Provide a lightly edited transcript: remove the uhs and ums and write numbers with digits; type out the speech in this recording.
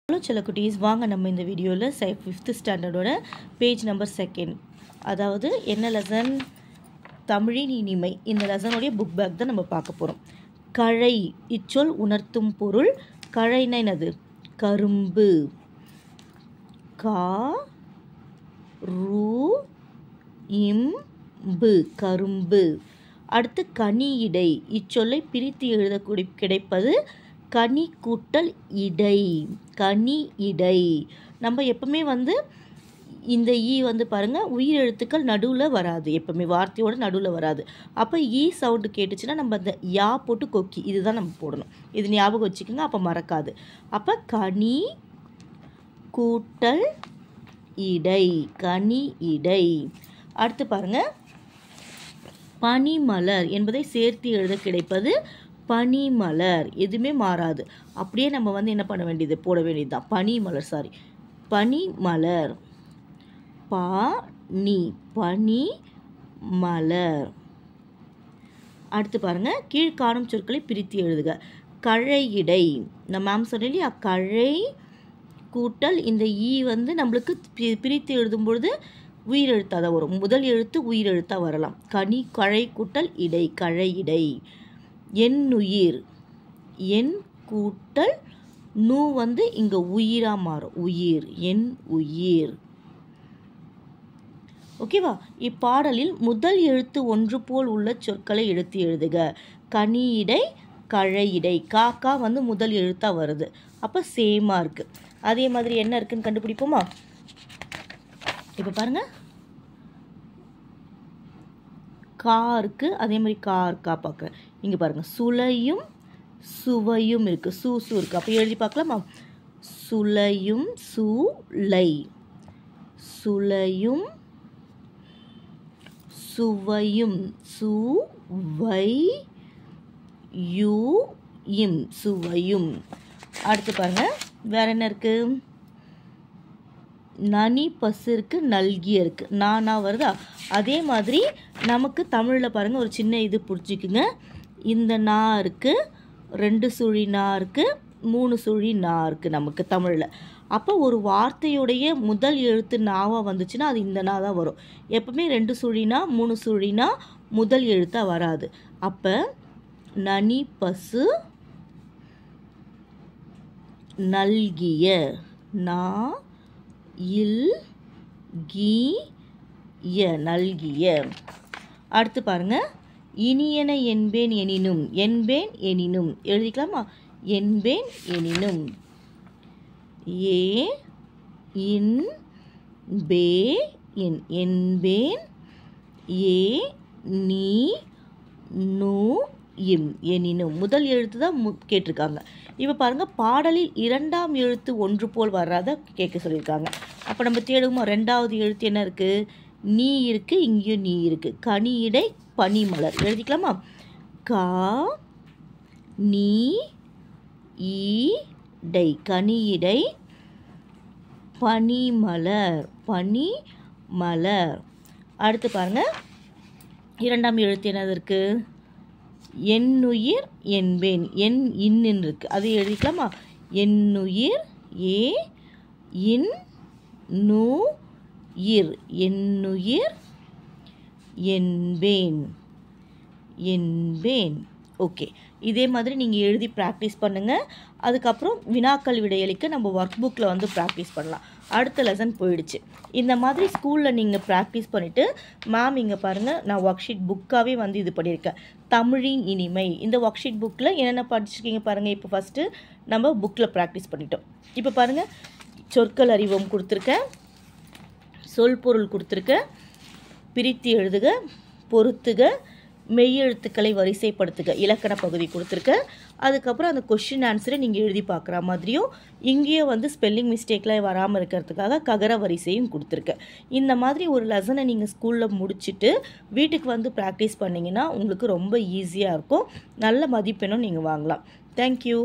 Hello செல்லக்குட்டீஸ், வாங்க நம்ம இந்த வீடியோவில் 5th ஸ்டாண்டர்டோட பேஜ் நம்பர் 2, அதாவது என்ன லெசன், தமிழின் இனிமை. இந்த லெசனுடைய புக் பேக் தான் நம்ம பார்க்க போகிறோம். கழை இச்சொல் உணர்த்தும் பொருள். கழைனா என்னது? கரும்பு. கா ரு இம்பு கரும்பு. அடுத்து கனியிடை இச்சொல்லை பிரித்து எழுத கிடைப்பது கனி கூட்டல் இடை. கனி இடை. நம்ம எப்பவுமே இந்த ஈ பாருங்கள், உயிர் எழுத்துக்கள் நடுவில் வராது, எப்பவுமே வார்த்தையோட நடுவில் வராது. அப்போ ஈ சவுண்டு கேட்டுச்சுன்னா நம்ம அந்த யா போட்டு கொக்கி இதுதான் நம்ம போடணும். இது ஞாபகம் வச்சுக்கோங்க, அப்போ மறக்காது. அப்போ கனி கூட்டல் இடை, கனி இடை. அடுத்து பாருங்கள், பனிமலர் என்பதை சேர்த்து எழுத கிடைப்பது பனிமலர். எதுவுமே மாறாது, அப்படியே நம்ம என்ன பண்ண வேண்டியது, போட வேண்டியது தான். பனிமலர், சாரி, பனிமலர். பனி, பனி மலர். அடுத்து பாருங்க, கீழ்காணும் சொற்களை பிரித்து எழுதுக. கழையிடை, நம்ம மேம் சொன்னேன் இல்லையா, கழை கூட்டல் இந்த ஈ நம்மளுக்கு பிரித்து எழுதும் பொழுது உயிர் எழுத்தாக தான் வரும். முதல் எழுத்து உயிர் எழுத்தாக வரலாம். கழை கூட்டல் இடை, கழை இடை. எண்ணுயிர், எண் கூட்டல் நூ இங்கே உயிராக மாறும், உயிர், என் உயிர். ஓகேவா? இப்பாடலில் முதல் எழுத்து ஒன்று போல் உள்ள சொற்களை எடுத்து எழுதுக. கனியிடை, கழையிடை. காக்கா முதல் எழுத்தாக வருது, அப்போ சேமாக இருக்குது. அதே மாதிரி என்ன இருக்குன்னு கண்டுபிடிப்போமா? இப்போ பாருங்க, கா இருக்கு, அதே மாதிரி கா இருக்கா பார்க்குறேன். இங்கே பாருங்கள், சுளையும் சுவையும் இருக்குது, சூ இருக்குது. அப்போ எழுதி பார்க்கலாமா? சுளையும் சுளை, சுளையும் சுவையும், சுவையும், சுவையும். அடுத்து பாருங்க, வேற என்ன இருக்கு? நனி பசு இருக்கு, நல்கிய இருக்கு, நானா வருதா? அதே மாதிரி நமக்கு தமிழில் பாருங்கள், ஒரு சின்ன இது பிடிச்சிக்குங்க. இந்த நா இருக்குது, 2 சுழி நா இருக்குது, 3 சுழி நா இருக்குது நமக்கு தமிழில். அப்போ ஒரு வார்த்தையுடைய முதல் எழுத்து நாவாக வந்துச்சுன்னா அது இந்த நா தான் வரும். எப்பவுமே 2 சுழினா 3 சுழினா முதல் எழுத்தாக வராது. அப்போ நனி பசு நல்கிய, நா இல் கி ய, நல்கிய. அடுத்து பாருங்க, இனியன என்பேன் எனினும், என்பேன் எனினும் எழுதிக்கலாமா? என்பேன் எனினும். ஏ இன் பே என், என்பேன். ஏ நீ நூ இம், எனினும். முதல் எழுத்து தான் கேட்டிருக்காங்க. இப்போ பாருங்கள், பாடலில் 2ஆம் எழுத்து ஒன்று போல் வராத கேட்க சொல்லியிருக்காங்க. அப்போ நம்ம தேடுவோமா? 2வது எழுத்து என்ன இருக்குது? நீ இருக்குது, இங்கேயும் நீ இருக்குது. கனியிடை, பனிமலர் எழுதிக்கலாமா? கா நீ இடை, கனியிடை, பனிமலர், பனிமலர். அடுத்து பாருங்கள், 2ஆம் எழுத்து என்னது இருக்குது? எண்ணுயிர், என்பேன். என் இன்னு இருக்குது, அது எழுதிக்கலாமா? எண்ணுயிர், ஏ இன் நூ இர், எண்ணுயிர், என்பேன், என்பேன். ஓகே, இதே மாதிரி நீங்கள் எழுதி ப்ராக்டிஸ் பண்ணுங்கள். அதுக்கப்புறம் வினாக்கள் விடையளிக்க நம்ம ஒர்க் புக்கில் ப்ராக்டிஸ் பண்ணலாம். அடுத்த லெசன் போயிடுச்சு. இந்த மாதிரி ஸ்கூலில் நீங்கள் ப்ராக்டிஸ் பண்ணிவிட்டு, மேம் இங்கே பாருங்கள், நான் ஒர்க் ஷீட் புக்காகவே இது பண்ணியிருக்கேன், தமிழின் இனிமை. இந்த ஒர்க் ஷீட் புக்கில் என்னென்ன படிச்சிருக்கீங்க பாருங்கள். இப்போ ஃபஸ்ட்டு நம்ம புக்கில் ப்ராக்டிஸ் பண்ணிட்டோம். இப்போ பாருங்கள், சொற்கள் அறிவோம் கொடுத்துருக்கேன், சொல் பொருள் கொடுத்துருக்கேன், பிரித்து எழுதுக, பொறுத்துக, மெய்யெழுத்துக்களை வரிசைப்படுத்துக, இலக்கண பகுதி கொடுத்துருக்க. அதுக்கப்புறம் அந்த கொஷின் ஆன்சரை நீங்கள் எழுதி பார்க்குற மாதிரியும், இங்கேயும் ஸ்பெல்லிங் மிஸ்டேக்லாம் வராமல் இருக்கிறதுக்காக ககர வரிசையும் கொடுத்துருக்கேன். இந்த மாதிரி ஒரு லெசனை நீங்கள் ஸ்கூலில் முடிச்சுட்டு வீட்டுக்கு ப்ராக்டிஸ் பண்ணிங்கன்னா உங்களுக்கு ரொம்ப ஈஸியாக இருக்கும். நல்ல மதிப்பெண்ணும் நீங்கள் வாங்கலாம். தேங்க்யூ.